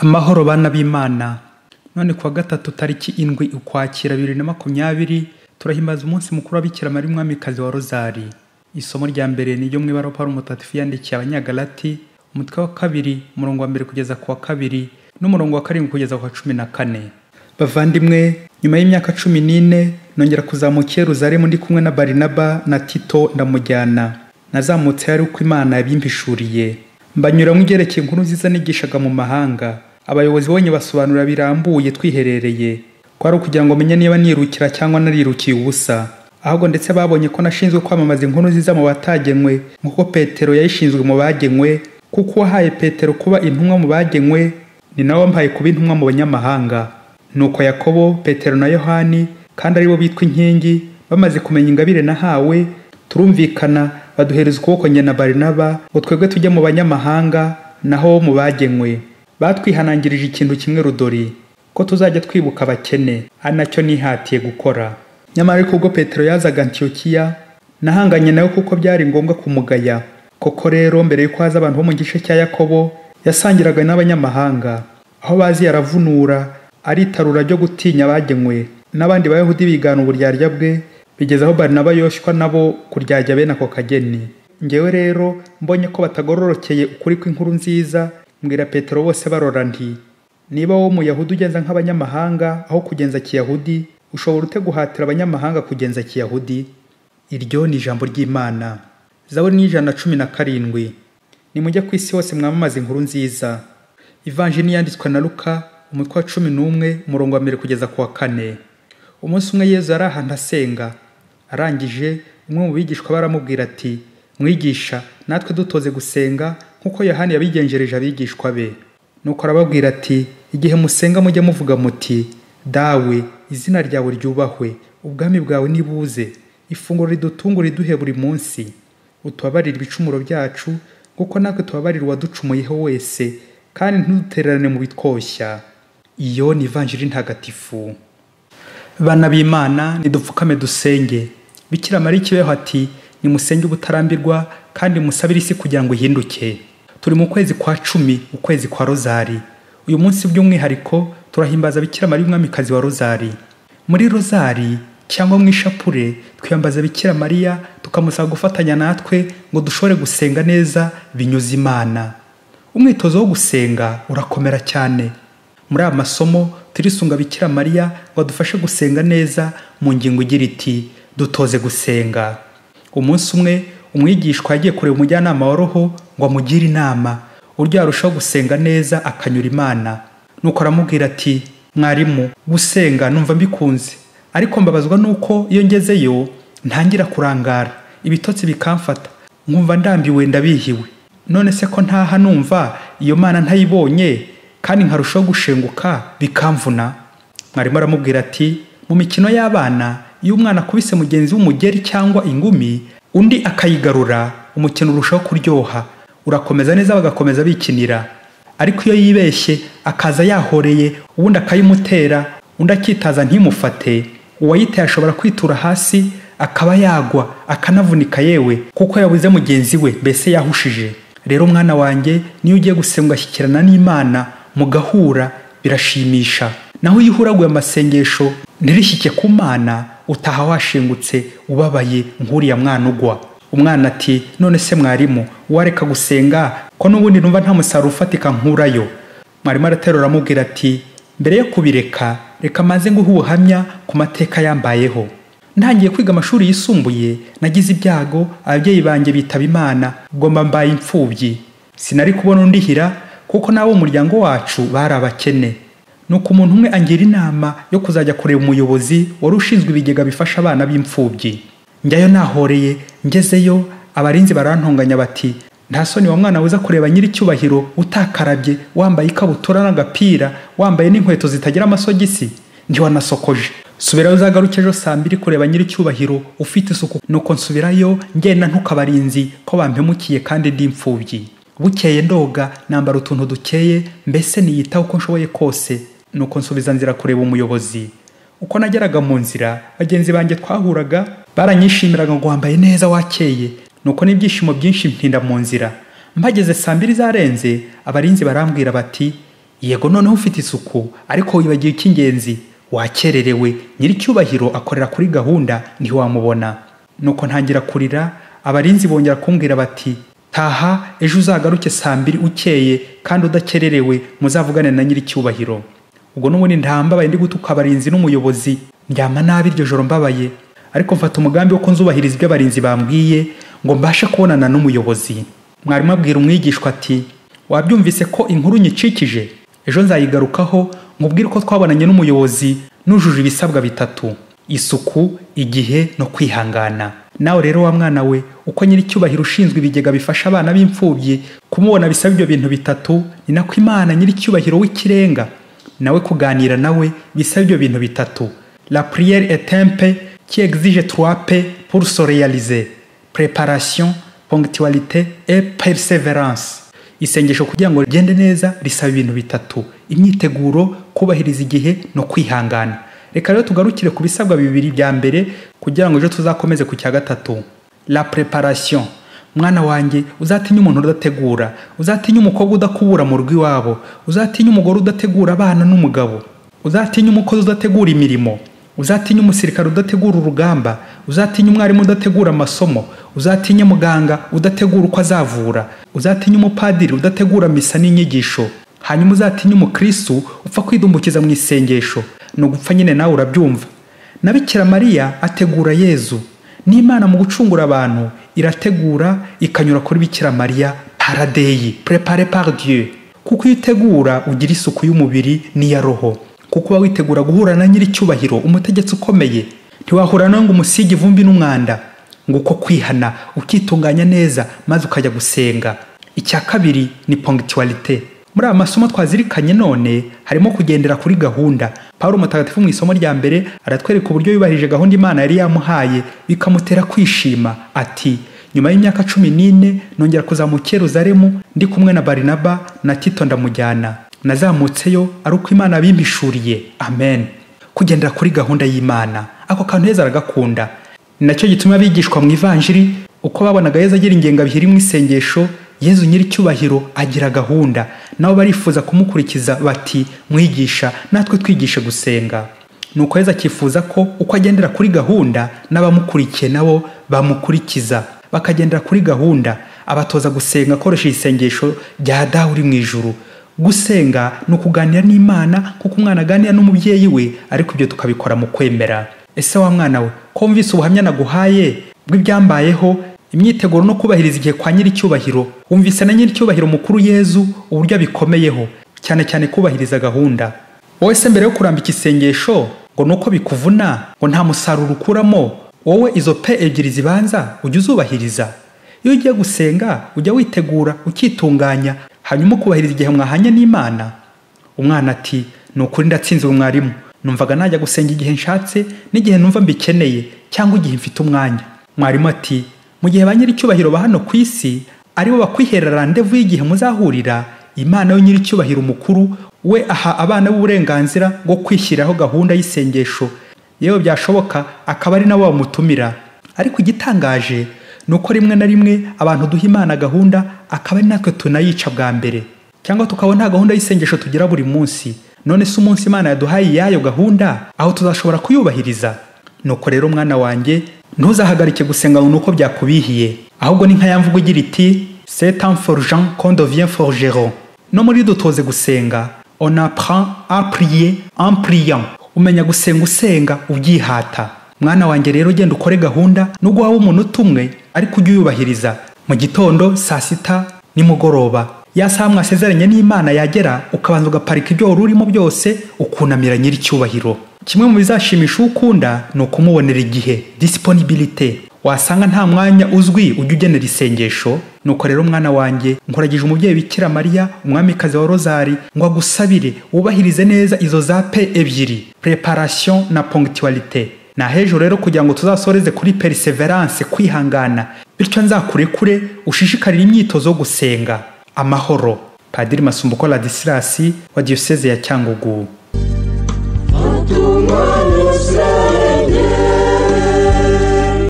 Amahoro bana b'Imana. None kuwa gatatu tariki 7 Ukwakira 2020 turahimbaza umunsi mukuru wa Bikira Mariya Umwamikazi wa Rozari. Isomo rya mbere ni ryo mw'ibara Pawulo Mutagatifu yandikiye Abanyagalati, umutwe wa 2 umurongo wa 1 kugeza ku wa 2 n'umurongo wa 7 kugeza ku wa 14. Bavandimwe, nyuma y'imyaka 14 nongera kuzamuka Yerusalemu ndi kumwe na Barinaba na Tito ndamujyana. Nazamutse ari uko Imana yabimpishuriye. Mbanyura mu gerekeye inkuru nziza nigishaga mu mahanga. Abayobozi bonye basobanura birambuye twiherereye. Kwari ukugira ngo menye niba nirukira cyangwa narirukiye ubusa. Ahubwo ndetse babonye ko nashinzwe kwamamaza inkuru nziza mu batagenwe, nkuko Petero yayishinzwe mu bagenwe, kuko wahaye Petero kuba intumwa mu bagenwe, ni nawe wampaye kuba intumwa mu banyamahanga. Nuko Yakobo, Petero na Yohani, kandi aribo bitwa inkingi, bamaze kumenya ingabire nahawe, turumvikana baduhereza ukuboko njye na Barinaba ngo twebwe tujye mu banyamahanga naho mu bagenwe. Batwihanangirije ikintu kimwe rudori, ko tuzajya twibuka abakene, ari nacyo nihatiye gukora. Nyamara ariko ubwo Petero yazaga Antiyokiya, nahanganye nawe kuko byari ngombwa kumugaya. Koko rero mbere yuko haza abantu bo mu gice cya Yakobo, yasangiraga n'abanyamahanga. Aho bazi yaravunura, aritarura ryo gutinya abagenwe, n'abandi bayahudi bigana uburyarya bwe, bigeza aho Barinaba yoshywa nabo kuryajya bene ako kageni. Ngewe rero mbonye ko batagororokeye ukuri kw'inkuru nziza, mbwira Petero bose barora nti, niba wowe Umuyahudi ugenza nk'abanyamahanga aho kugenza Kiyahudi, ushobora ute guhatira abanyamahanga kugenza Kiyahudi? Iryo ni ijambo ry'Imana. Zaburi ni 117. Nimujye ku isi hose mwamamaza inkuru nziza. Ivanjili yanditswe na Luka, umutwe wa 11 umurongo wa 1 kugeza ku wa 4. Umunsi umwe Yesu yari ahantu asenga. Arangije umwe mu bigishwa baramubwira ati, mwigisha, natwe dutoze gusenga nkuko Yohani yabigenjereje abigishwa be. Nuko arababwira ati, igihe musenga mujye muvuga muti, dawe, izina ryawe ryubahwe, ubwami bwawe nibuze, ifunguro ridutunga riduhe buri munsi, utubabarire ibicumuro byacu kuko natwe tubabarira uwaducumuyeho wese, kandi ntudutererane mu bitwoshya. Iyo ni Ivanjili ntagatifu. Bana b'Imana, nidupfukame dusenge. Bikira Mariya ikibeho ati, nimusenge ubutarambirwa kandi musabire isi kugira ngo ihinduke. Turi mu kwezi kwa 10, ukwezi kwa Rozari. Uyu munsi by'umwihariko turahimbaza Bikira Mariya Umwamikazi wa Rozari. Muri Rozari cyangwa mu ishapure twiyambaza Bikira Mariya, tukamusaba gufatanya natwe ngo dushobore gusenga neza binyuze Imana. Umwitozo wo gusenga urakomera cyane. Muri aya masomo turisunga Bikira Mariya ngo adufashe gusenga neza mu ngingo igira iti, dutoze gusenga. Umunsi umwe umwigishwa yagiye kureba umujyanama wa roho ngo amugire inama uburyo yarushaho gusenga neza akanyura Imana. Nuko aramubwira ati, mwarimu, gusenga numva mbikunze, ariko mbabazwa nuko iyo ngezeyo ntangira kurangara, ibitotsi bikamfata, nkumva ndambiwe ndabihiwe. None se ko ntaha numva iyo Mana ntayibonye kandi nkarushaho gushenguka bikamvuna? Mwarimu aramubwira ati, mu mikino y'abana iyo umwana akubise mugenzi w'umugeri cyangwa ingumi, undi akayigarura, umukino urushaho kuryoha, urakomeza neza bagakomeza bikinira. Ariko iyo yibeshye akaza yahoreye, ubundi akayimutera, undi akitaza ntimufate, uwayiteye ashobora kwitura hasi, akaba yagwa, akanavunika yewe, kuko yabuze mugenzi we, mbese yahushije. Rero mwana wanjye, niyo ugiye gusenga ugashyikirana n'Imana mugahura, birashimisha. Naho iyo uhuraguye amasengesho ntirishyike ku Mana, utaha washengutse ubabaye nk'uriya mwana ugwa. Umwana ati, none se mwarimu, wareka gusenga ko n'ubundi numva nta musaruro ufatika nkurayo? Mwarimu araterura aramubwira ati, mbere yo kubireka reka maze nguhe ubuhamya ku mateka yambayeho. Ntangiye kwiga amashuri yisumbuye nagize ibyago, ababyeyi banjye bitaba Imana, ubwo mbaye imfubyi. Sinari kubona undihira kuko nabo umuryango wacu bari abakene. Nuko umuntu umwe angira inama yo kuzajya kureba umuyobozi wari ushinzwe ibigega bifasha abana b'imfubyi. Njyayo nahoreye, ngezeyo abarinzi barantonganya bati, nta soni wa mwana uza kureba nyiri cyubahiro utakarabye, wambaye ikabutura n'agapira, wambaye n'inkweto zitagira amasogisi? Ntiwanasokoje. Subirayo uzagaruke ejo saa 2 kureba nyiri cyubahiro ufite isuku. Nuko nsubirayo ngenda ntukabarinzi ko bampemukiye kandi ndi imfubyi. Bukeye ndoga nambara utuntu dukeye, mbese niyitaho uko nshoboye kose. Nuko nsubiza nzira kureba umuyobozi. Uko nageraga mu nzira, bagenzi banjye twahuraga baranyishimiraga ngo wambaye neza wakeye. nuko n'ibyishimo byinshi mpinda mu nzira. Mpageze saa 2 zarenze, abarinzi barambwira bati, yego noneho ufite isuku, ariko wibagiye icy'ingenzi, wakererewe, nyiricyubahiro akorera kuri gahunda ntiwamubona. Nuko ntangira kurira, abarinzi bongera kumbwira bati, taha ejo uzagaruke saa 2 ukeye kandi udakererewe, muzavugane na nyiricyubahiro. Ubwo n'ubundi ndambabaye ndi gutuka abarinzi n'umuyobozi, ndyama nabi iryo joro mbabaye, ariko mfata umugambi wo kunzubahiriza ibyo abarinzi bambwiye ngo mbashe kubonana n'umuyobozi. Mwarimu abwira umwigishwa ati, wabyumvise ko inkuru nyicikije? Ejo nzayigarukaho mubwire ko twabonanye n'umuyobozi nujuje ibisabwa 3: isuku, igihe no kwihangana. Nawe rero wa mwana we, uko nyiricyubahiro ushinzwe ibigega bifasha abana b'imfubyi kumubona bisaba ibyo bintu 3, ni nako Imana nyiricyubahiro w'ikirenga nawe kuganira nawe bisaba ibyo bintu 3. La prière est un P qui exige 3 P pour se réaliser: préparation, ponctualité et persévérance. Isengesho kugira ngo rigende neza risaba ibintu 3: imyiteguro, kubahiriza igihe no kwihangana. Reka rero tugarukire ku bisabwa 2 bya mbere kugira ngo ejo tuzakomeze ku cya 3. La préparation. Mwana wanjye, uzatinya umuntu udategura, uzatinya umukobwa udakubura mu rugo iwabo, uzatinya umugore udategura abana n'umugabo, uzatinya umukozi udategura imirimo, uzatinya umusirikare udategura urugamba, uzatinya umwarimu udategura amasomo, uzatinya muganga udategura uko azavura, uzatinya umupadiri udategura misa n'inyigisho, hanyuma uzatinya umukristo upfa kwidumbukiza mu isengesho. No gupfa nyine nawe urabyumva. Na Bikira Mariya ategura Yezu. N'Imana mu gucungura abantu irategura ikanyura kuri Bikira Mariya paradei, préparé par Dieu. Kuko yitegura ugira isuku y'umubiri n'iya roho. Kuko witegura guhura na nyiricyubahiro umutegetsi ukomeye. Ntiwahura ngo umusigi vumbi n'umwanda. Nguko kwihana ukitunganya neza maze ukajya gusenga. Icya kabiri ni ponctualité. Muri amasomo twazirikanye none harimo kugendera kuri gahunda. Paulo mutagatifu mu isomo rya mbere aratwereka uburyo yubahirije gahunda Imana yari yamuhaye bikamutera kwishima. Ati, nyuma y'imyaka 14 nongera kuzamuka Yerusalemu ndi kumwe na Barinaba na Tito ndamujyana. Nazamutseyo ari uko Imana bimbishuriye. Amen. Kugendera kuri gahunda y'Imana, ako kantu heza aragakunda. Nacyo gituma abigishwa mu ivanjiri uko babonaga Yezu agira ingengabihiri mu isengesho, Yezu nyiricyubahiro agira gahunda, nabo barifuza kumukurikiza bati, mwigisha natwe twigishe gusenga. Nuko Yezu akifuza ko uko agendera kuri gahunda n'abamukurikiye nabo bamukurikiza, bakagendera kuri gahunda. Abatoza gusenga akoresheje isengesho rya Dawe uri mu ijuru. Gusenga ni ukuganira n'Imana kuko umwana aganira n'umubyeyi we, ariko ibyo tukabikora mu kwemera. Ese wa mwana we, ko wumvise ubuhamya naguhaye bw'ibyambayeho, imyiteguro no kubahiriza igihe kwa nyiricyubahiro, wumvise na nyiricyubahiro mukuru Yezu uburyo bikomeyeho, cyane cyane kubahiriza gahunda. Wowe se mbere yo kurambika isengesho ngo nuko bikuvuna ngo nta musaruro ukuramo, wowe izo P 2 zibanza ujye uzubahiriza. Iyo ugiye gusenga ujya witegura ukitunganya, hanyuma kubahiriza igihe mwahanye n'Imana. Umwana ati, nukuri ndatsinzwe mwarimu, numvaga najya gusenga igihe nshatse n'igihe numva mbikeneye cyangwa igihe mfite umwanya. Mwarimu ati, mu gihe ba nyiricyubahiro ba hano ku isi aribo bakwihera randevu y'igihe muzahurira, Imana yo nyiricyubahiro mukuru we aha abana b'uburenganzira bwo kwishyiraho gahunda y'isengesho, yewe byashoboka akaba ari nabo bamutumira. Ariko igitangaje nuko rimwe na rimwe abantu duha Imana gahunda akaba ari natwe tunayica bwa mbere, cyangwa tukabona gahunda y'isengesho tugira buri munsi. None se umunsi Imana yaduhaye yayo gahunda aho tuzashobora kuyubahiriza? Nuko rero mwana wanjye, ntuzahagarike gusenga nuko byakubihiye, ahubwo ni nka yamvuga igira iti, c'est temps forgeant qu'on devient forgeron. No muri dutoze gusenga, on apprend à prier en priant. Umenya gusenga usenga ubyihata. Mwana wanjye rero genda ukore gahunda nubwo waba umuntu umwe, ariko ujye uyubahiriza. Mu gitondo, saa 6, nimugoroba, ya saa mwasezeranye n'Imana yagera ukabanza ugaparika ibyo ururimo byose ukunamira nyiricyubahiro. Kimwe mu bizashimisha ukunda ni ukumubonera igihe, disponibilité. Wasanga nta mwanya uzwi ujye ugenera isengesho. Nuko rero mwana wanjye, nkuragije umubyeyi Bikira Mariya umwamikazi wa Rozari ngo agusabire wubahirize neza izo za P 2, préparation na ponctualité. Na hejuru rero kugira ngo tuzasoreze kuri perseverance, kwihangana, bityo nzakurekure ushishikarira imyitozo yo gusenga. Amahoro. Padiri Masumbuko Ladislas wa Diocese ya Cyangugu.